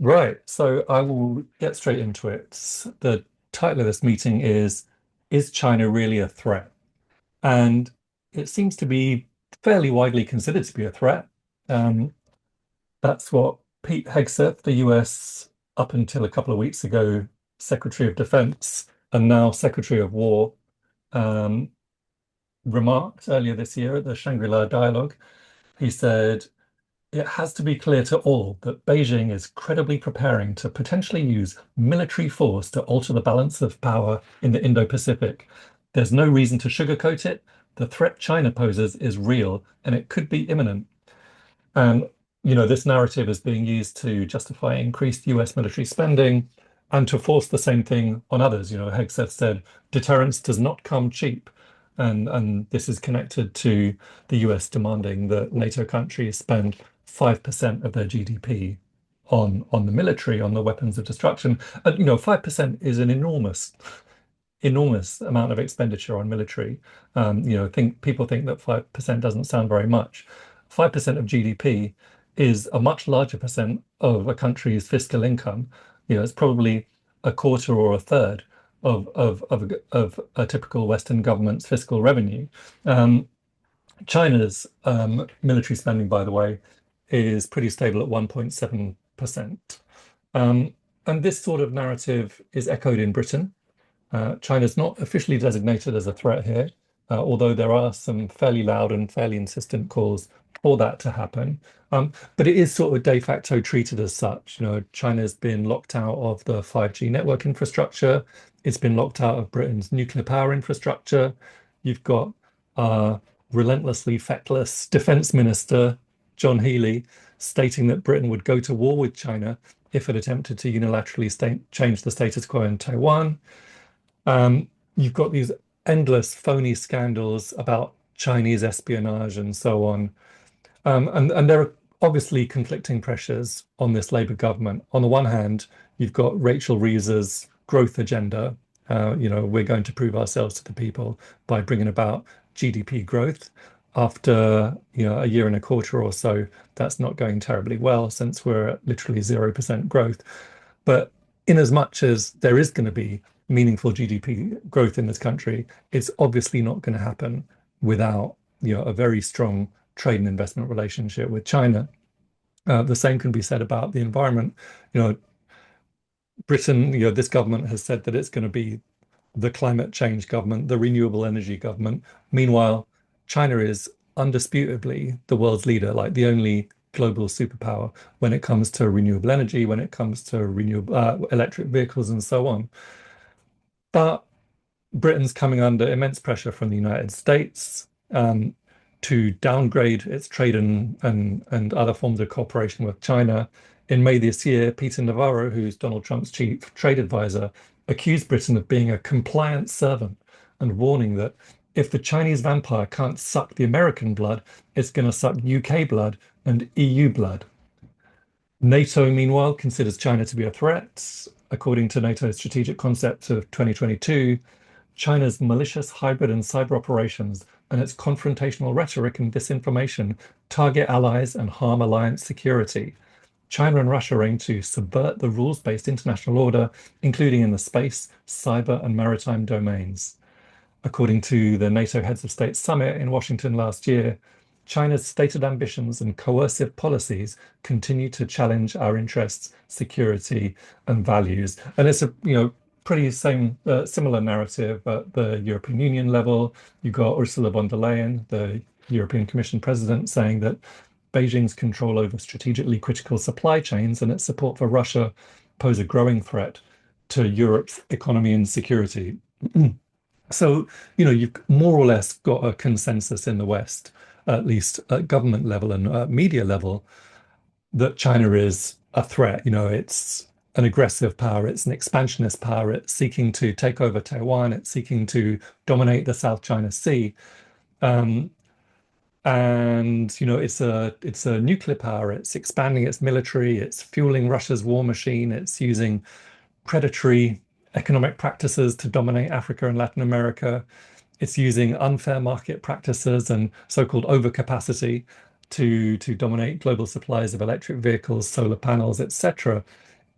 Right. So I will get straight into it. The title of this meeting is China really a threat? And it seems to be fairly widely considered to be a threat. Um, that's what Pete Hegseth, the US, up until a couple of weeks ago, Secretary of Defense and now Secretary of War, um, remarked earlier this year at the Shangri-La Dialogue. He said, it has to be clear to all that Beijing is credibly preparing to potentially use military force to alter the balance of power in the Indo-Pacific. There's no reason to sugarcoat it. The threat China poses is real and it could be imminent. And, this narrative is being used to justify increased US military spending and to force the same thing on others. Hegseth said deterrence does not come cheap. And this is connected to the US demanding that NATO countries spend 5% of their GDP on the military, on the weapons of destruction. 5% is an enormous amount of expenditure on military. People think that 5% doesn't sound very much. 5% of GDP is a much larger percent of a country's fiscal income. It's probably a quarter or a third of a typical Western government's fiscal revenue. Um, China's military spending, by the way, is pretty stable at 1.7%. And this sort of narrative is echoed in Britain. China's not officially designated as a threat here, although there are some fairly loud and fairly insistent calls for that to happen. But it is sort of de facto treated as such. China's been locked out of the 5G network infrastructure. It's been locked out of Britain's nuclear power infrastructure. You've got uh, relentlessly feckless Defense Minister John Healey stating that Britain would go to war with China if it attempted to unilaterally change the status quo in Taiwan. You've got these endless phony scandals about Chinese espionage and so on. And there are obviously conflicting pressures on this Labour government. On the one hand, you've got Rachel Reeves's growth agenda. We're going to prove ourselves to the people by bringing about GDP growth. After, a year and a quarter or so, that's not going terribly well since we're at literally 0% growth. But in as much as there is going to be meaningful GDP growth in this country, it's obviously not going to happen without, a very strong trade and investment relationship with China. The same can be said about the environment. You know, Britain, this government has said that it's going to be the climate change government, the renewable energy government. Meanwhile, China is undisputably the world's leader, like the only global superpower when it comes to renewable energy, when it comes to renewable electric vehicles and so on. But Britain's coming under immense pressure from the United States to downgrade its trade and other forms of cooperation with China. In May this year, Peter Navarro, who's Donald Trump's chief trade advisor, accused Britain of being a compliant servant and warning that if the Chinese vampire can't suck the American blood, it's going to suck UK blood and EU blood. NATO, meanwhile, considers China to be a threat. According to NATO's strategic concept of 2022, China's malicious hybrid and cyber operations and its confrontational rhetoric and disinformation target allies and harm alliance security. China and Russia aim to subvert the rules-based international order, including in the space, cyber, and maritime domains. According to the NATO Heads of State Summit in Washington last year, China's stated ambitions and coercive policies continue to challenge our interests, security, and values. And it's a pretty similar narrative at the European Union level. You got Ursula von der Leyen, the European Commission president, saying that Beijing's control over strategically critical supply chains and its support for Russia pose a growing threat to Europe's economy and security. So, you've more or less got a consensus in the West, at least at government level and media level, that China is a threat. It's an aggressive power, it's an expansionist power, it's seeking to take over Taiwan, it's seeking to dominate the South China Sea. Um, and it's a nuclear power, it's expanding its military, it's fueling Russia's war machine, it's using predatory economic practices to dominate Africa and Latin America. It's using unfair market practices and so-called overcapacity to dominate global supplies of electric vehicles, solar panels, etc.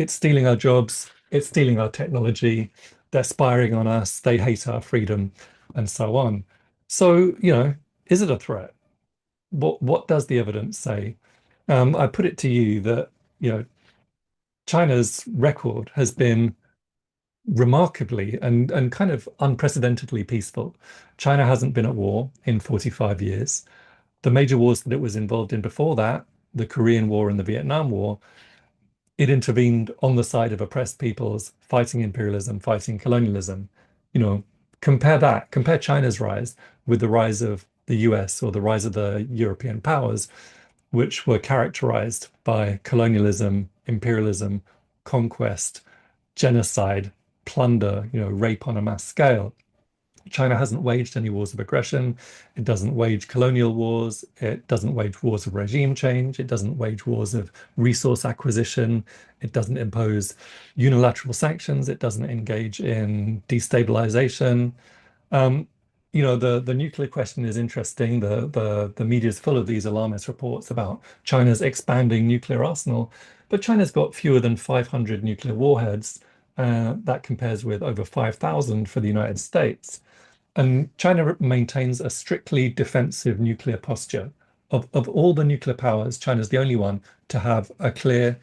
it's stealing our jobs, it's stealing our technology, they're spying on us, they hate our freedom, and so on. So, is it a threat? What does the evidence say? I put it to you that, you know, China's record has been remarkably and kind of unprecedentedly peaceful. China hasn't been at war in 45 years. The major wars that it was involved in before that, the Korean War and the Vietnam War, it intervened on the side of oppressed peoples fighting imperialism, fighting colonialism. You know, compare China's rise with the rise of the US or the rise of the European powers, which were characterized by colonialism, imperialism, conquest, genocide, plunder, rape on a mass scale. China hasn't waged any wars of aggression. It doesn't wage colonial wars. It doesn't wage wars of regime change. It doesn't wage wars of resource acquisition. It doesn't impose unilateral sanctions. It doesn't engage in destabilization. Um, the nuclear question is interesting. The media is full of these alarmist reports about China's expanding nuclear arsenal, but China's got fewer than 500 nuclear warheads. That compares with over 5,000 for the United States. And China maintains a strictly defensive nuclear posture. Of all the nuclear powers, China's the only one to have a clear,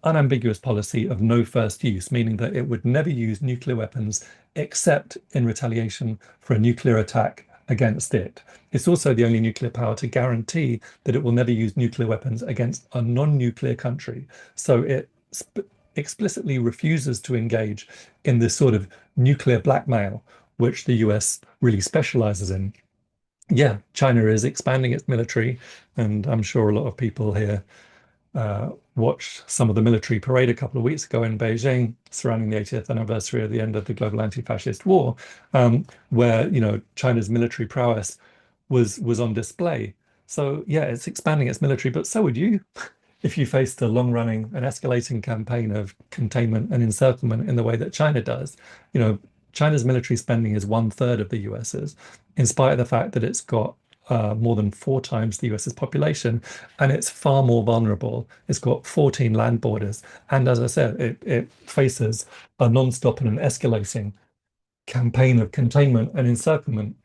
unambiguous policy of no first use, meaning that it would never use nuclear weapons except in retaliation for a nuclear attack against it. It's also the only nuclear power to guarantee that it will never use nuclear weapons against a non-nuclear country. So it explicitly refuses to engage in this sort of nuclear blackmail, which the US really specializes in. Yeah, China is expanding its military, and I'm sure a lot of people here watched some of the military parade a couple of weeks ago in Beijing surrounding the 80th anniversary of the end of the global anti-fascist war, where China's military prowess was on display. So yeah, it's expanding its military, but so would you if you faced a long-running and escalating campaign of containment and encirclement in the way that China does. You know, China's military spending is one third of the US's, in spite of the fact that it's got more than 4 times the US's population, and it's far more vulnerable. It's got 14 land borders, and as I said, it faces a non-stop and an escalating campaign of containment and encirclement.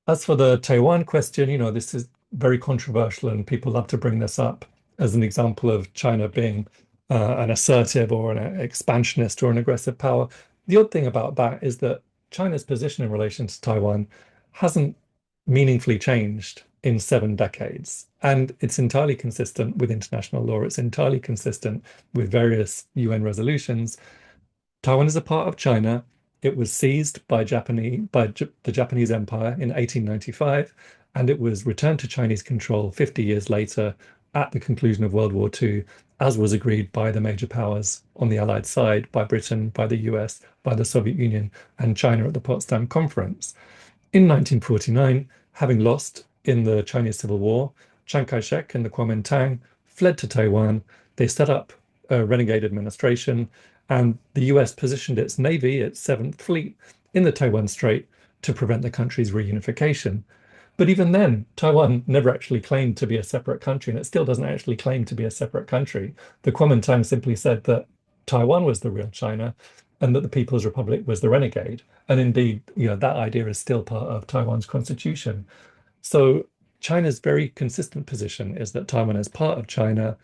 As for the Taiwan question, this is very controversial, and people love to bring this up as an example of China being an assertive or an expansionist or an aggressive power. The odd thing about that is that China's position in relation to Taiwan hasn't meaningfully changed in 7 decades. And it's entirely consistent with international law. It's entirely consistent with various UN resolutions. Taiwan is a part of China. It was seized by the Japanese Empire in 1895, and it was returned to Chinese control 50 years later at the conclusion of World War II, as was agreed by the major powers on the Allied side, by Britain, by the US, by the Soviet Union, and China at the Potsdam Conference. In 1949, having lost in the Chinese Civil War, Chiang Kai-shek and the Kuomintang fled to Taiwan. They set up a renegade administration, and the US positioned its navy, its Seventh Fleet, in the Taiwan Strait to prevent the country's reunification. But even then, Taiwan never actually claimed to be a separate country, and it still doesn't actually claim to be a separate country. The Kuomintang simply said that Taiwan was the real China and that the People's Republic was the renegade. And indeed, that idea is still part of Taiwan's constitution. So China's very consistent position is that Taiwan is part of China,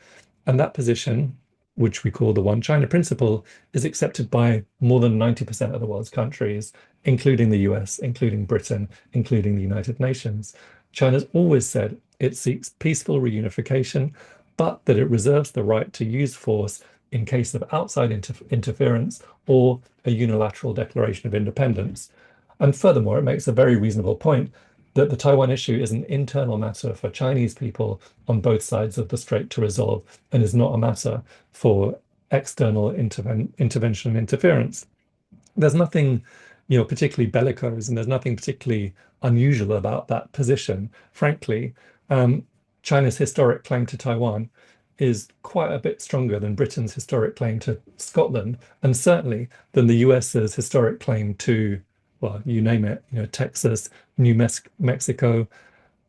and that position, which we call the One China principle, is accepted by more than 90% of the world's countries, including the US, including Britain, including the United Nations. China's always said it seeks peaceful reunification, but that it reserves the right to use force in case of outside interference or a unilateral declaration of independence. And furthermore, it makes a very reasonable point that the Taiwan issue is an internal matter for Chinese people on both sides of the strait to resolve and is not a matter for external intervention and interference. There's nothing, particularly bellicose, and there's nothing particularly unusual about that position. Frankly, China's historic claim to Taiwan is quite a bit stronger than Britain's historic claim to Scotland, and certainly than the US's historic claim to, well, you name it, Texas, Mexico,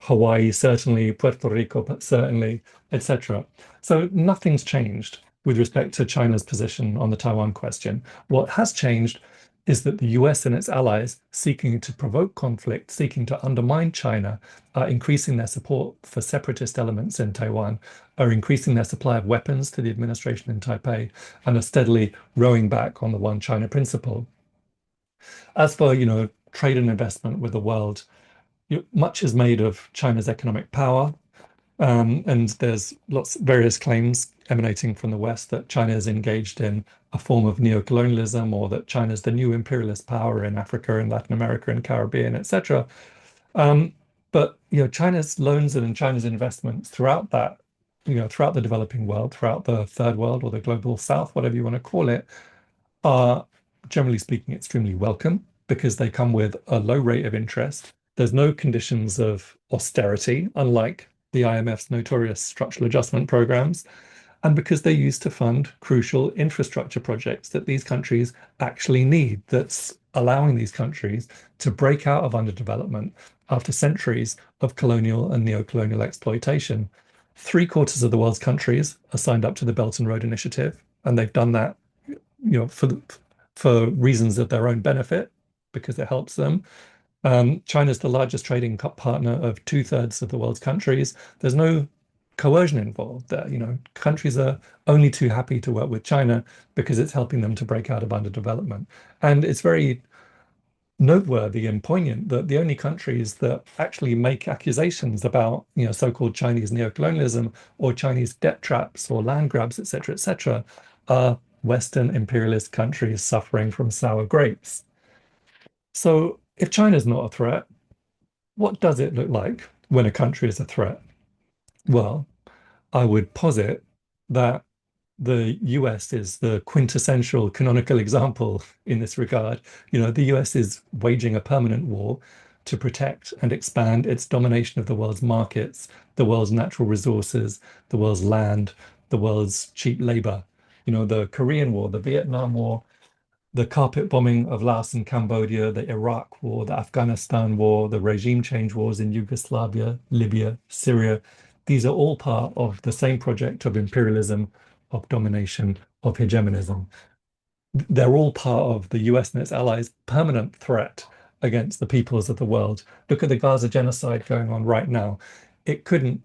Hawaii, certainly, Puerto Rico, but certainly, etc. So nothing's changed. with respect to China's position on the Taiwan question. What has changed is that the US and its allies, seeking to provoke conflict, seeking to undermine China, are increasing their support for separatist elements in Taiwan, are increasing their supply of weapons to the administration in Taipei, and are steadily rowing back on the One China principle. As for, trade and investment with the world, much is made of China's economic power, and there's various claims emanating from the West that China is engaged in a form of neocolonialism, or that China is the new imperialist power in Africa and Latin America and Caribbean, etc. But China's loans and China's investments throughout that, throughout the developing world, throughout the third world or the global south, whatever you want to call it, are generally speaking extremely welcome because they come with a low rate of interest. There's no conditions of austerity, unlike the IMF's notorious structural adjustment programs, and because they're used to fund crucial infrastructure projects that these countries actually need, that's allowing these countries to break out of underdevelopment after centuries of colonial and neo-colonial exploitation. Three-quarters of the world's countries are signed up to the Belt and Road Initiative, and they've done that for reasons of their own benefit because it helps them. China's the largest trading partner of two-thirds of the world's countries. There's no coercion involved there. Countries are only too happy to work with China because it's helping them to break out of underdevelopment. And it's very noteworthy and poignant that the only countries that actually make accusations about, so-called Chinese neocolonialism or Chinese debt traps or land grabs, etc., are Western imperialist countries suffering from sour grapes. So if China's not a threat, what does it look like when a country is a threat? Well, I would posit that the US is the quintessential canonical example in this regard. The US is waging a permanent war to protect and expand its domination of the world's markets, the world's natural resources, the world's land, the world's cheap labor. The Korean War, the Vietnam War, the carpet bombing of Laos and Cambodia, the Iraq War, the Afghanistan War, the regime change wars in Yugoslavia, Libya, Syria. These are all part of the same project of imperialism, of domination, of hegemonism. They're all part of the US and its allies' permanent threat against the peoples of the world. Look at the Gaza genocide going on right now. It couldn't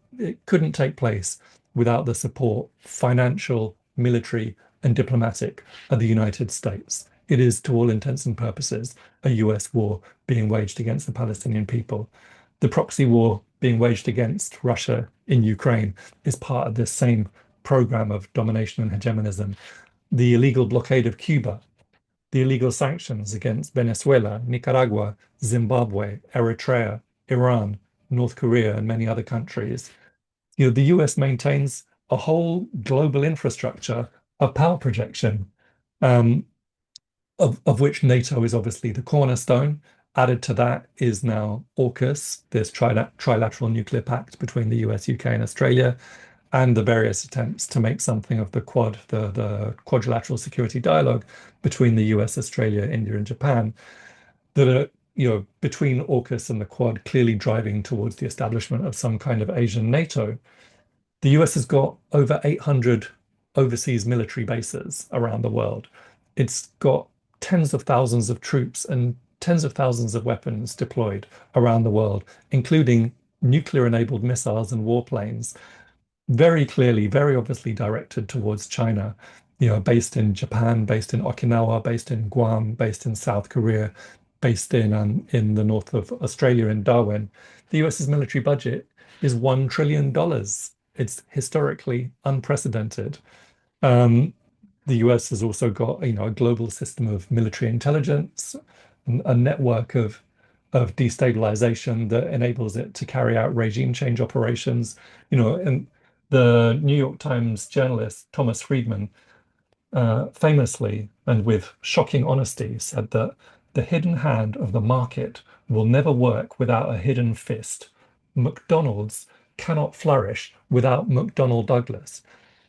take place without the support, financial, military, and diplomatic, of the United States. It is, to all intents and purposes, a US war being waged against the Palestinian people. The proxy war being waged against Russia in Ukraine is part of this same program of domination and hegemonism. The illegal blockade of Cuba, the illegal sanctions against Venezuela, Nicaragua, Zimbabwe, Eritrea, Iran, North Korea, and many other countries. The US maintains a whole global infrastructure of power projection, um, of which NATO is obviously the cornerstone. Added to that is now AUKUS, this trilateral nuclear pact between the US, UK, and Australia, and the various attempts to make something of the Quad, the quadrilateral security dialogue between the US, Australia, India, and Japan, that are, between AUKUS and the Quad, clearly driving towards the establishment of some kind of Asian NATO. The US has got over 800 overseas military bases around the world. It's got tens of thousands of troops and tens of thousands of weapons deployed around the world, including nuclear-enabled missiles and warplanes, very clearly, very obviously directed towards China, based in Japan, based in Okinawa, based in Guam, based in South Korea, based in the north of Australia in Darwin. The US's military budget is $1 trillion. It's historically unprecedented. Um, the US has also got, a global system of military intelligence, a network of destabilization that enables it to carry out regime change operations. And the New York Times journalist Thomas Friedman famously and with shocking honesty said that the hidden hand of the market will never work without a hidden fist. McDonald's cannot flourish without McDonnell Douglas.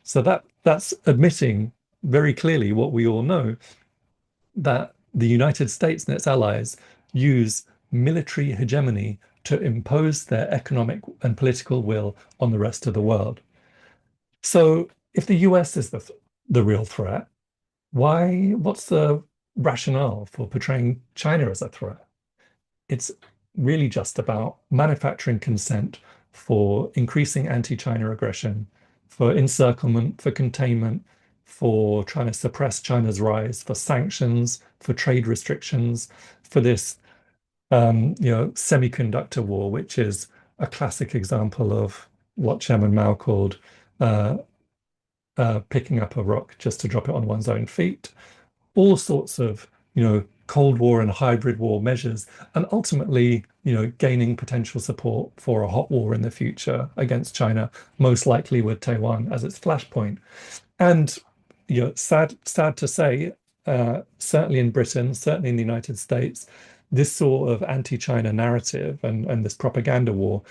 So that's admitting very clearly what we all know, that the United States and its allies use military hegemony to impose their economic and political will on the rest of the world. So if the US is the real threat, why, what's the rationale for portraying China as a threat? It's really just about manufacturing consent for increasing anti-China aggression, for encirclement, for containment, for trying to suppress China's rise, for sanctions, for trade restrictions, for this semiconductor war, which is a classic example of what Chairman Mao called uh, picking up a rock just to drop it on one's own feet. All sorts of, Cold War and hybrid war measures, and ultimately, gaining potential support for a hot war in the future against China, most likely with Taiwan as its flashpoint. And sad to say, certainly in Britain, certainly in the United States, this sort of anti-China narrative and this propaganda war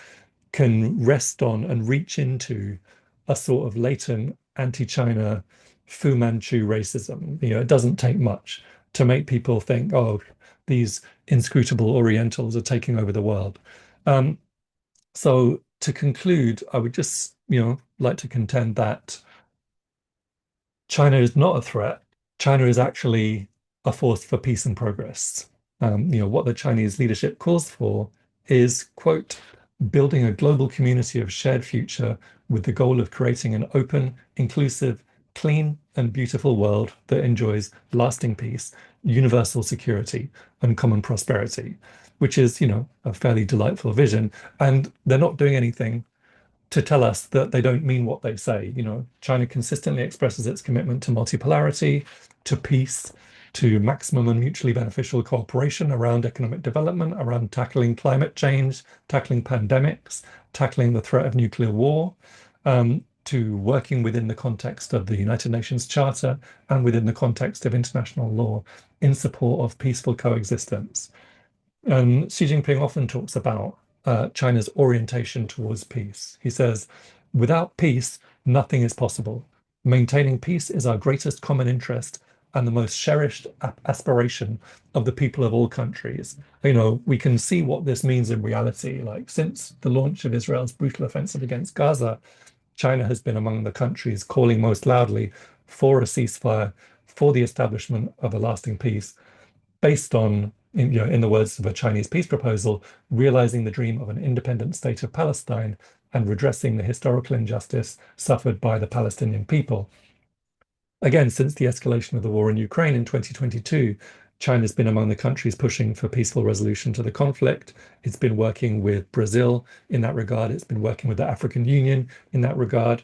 can rest on and reach into a sort of latent anti-China Fu Manchu racism. It doesn't take much to make people think, oh, these inscrutable Orientals are taking over the world. Um, so to conclude, I would just, like to contend that China is not a threat. China is actually a force for peace and progress. What the Chinese leadership calls for is, quote, building a global community of shared future with the goal of creating an open, inclusive, clean, and beautiful world that enjoys lasting peace, universal security, and common prosperity, which is, a fairly delightful vision. And they're not doing anything to tell us that they don't mean what they say. China consistently expresses its commitment to multipolarity, to peace, to maximum and mutually beneficial cooperation around economic development, around tackling climate change, tackling pandemics, tackling the threat of nuclear war, to working within the context of the United Nations Charter and within the context of international law in support of peaceful coexistence. Xi Jinping often talks about China's orientation towards peace. He says, without peace, nothing is possible. Maintaining peace is our greatest common interest and the most cherished aspiration of the people of all countries. We can see what this means in reality. Like, since the launch of Israel's brutal offensive against Gaza, China has been among the countries calling most loudly for a ceasefire, for the establishment of a lasting peace, based on, in the words of a Chinese peace proposal, realizing the dream of an independent state of Palestine and redressing the historical injustice suffered by the Palestinian people. Again, since the escalation of the war in Ukraine in 2022, China's been among the countries pushing for peaceful resolution to the conflict. It's been working with Brazil in that regard. It's been working with the African Union in that regard.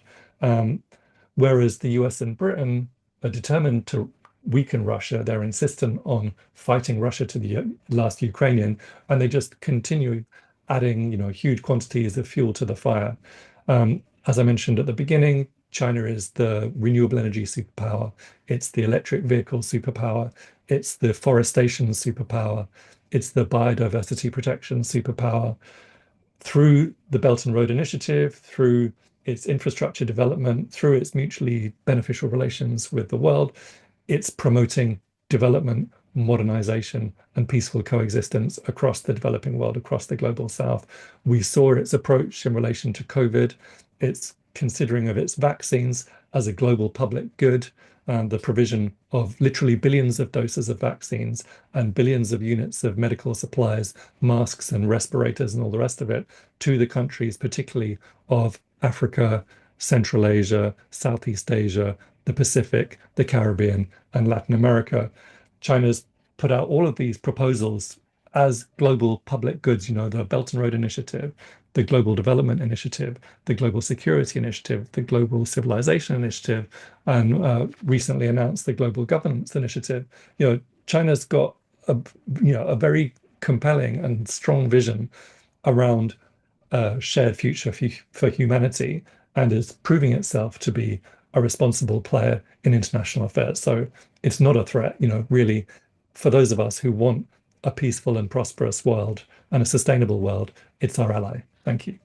Whereas the US and Britain are determined to weaken Russia. They're insistent on fighting Russia to the last Ukrainian, and they just continue adding, huge quantities of fuel to the fire. As I mentioned at the beginning, China is the renewable energy superpower. It's the electric vehicle superpower. It's the forestation superpower. It's the biodiversity protection superpower. Through the Belt and Road Initiative, through its infrastructure development, through its mutually beneficial relations with the world, it's promoting development, modernization, and peaceful coexistence across the developing world, across the global south. We saw its approach in relation to COVID. It's considering of its vaccines as a global public good, and the provision of literally billions of doses of vaccines and billions of units of medical supplies, masks and respirators and all the rest of it to the countries, particularly of Africa, Central Asia, Southeast Asia, the Pacific, the Caribbean, and Latin America. China's put out all of these proposals as global public goods, the Belt and Road Initiative, the Global Development Initiative, the Global Security Initiative, the Global Civilization Initiative, and recently announced the Global Governance Initiative. China's got a very compelling and strong vision around a shared future for humanity, and is proving itself to be a responsible player in international affairs. So it's not a threat, really, for those of us who want a peaceful and prosperous world and a sustainable world, it's our ally. Thank you.